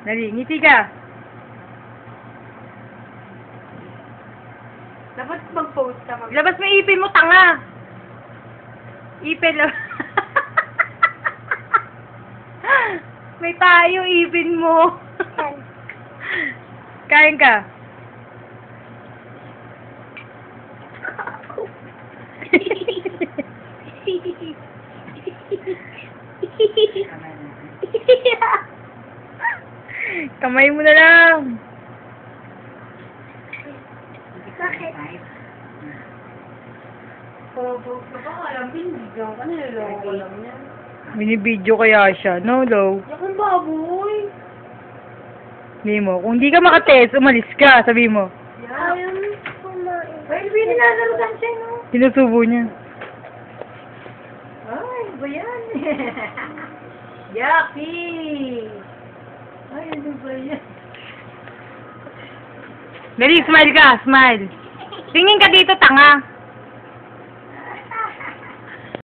Dali, ngiti ka. Dapat mag-post ka. Labas mo ipin mo, tanga. Ipin lang. May tayo, ipin mo. Kain ka. Kamay mo na lang. Bakit? Pag-post ka pa, alam binibigyan ka, niloloko lang yan. Binibidyo kaya siya. No, Lo. Yakong baboy. Sabi mo, kung di ka makatest, umalis ka. Sabi mo. Ayaw mo kumain. Well, binilalarutan siya, no? Sinusubo niya. Ay, ba yan? Yucky! Ay, ano ba yan? Dali, smile ka. Smile. Tingin ka dito, tanga.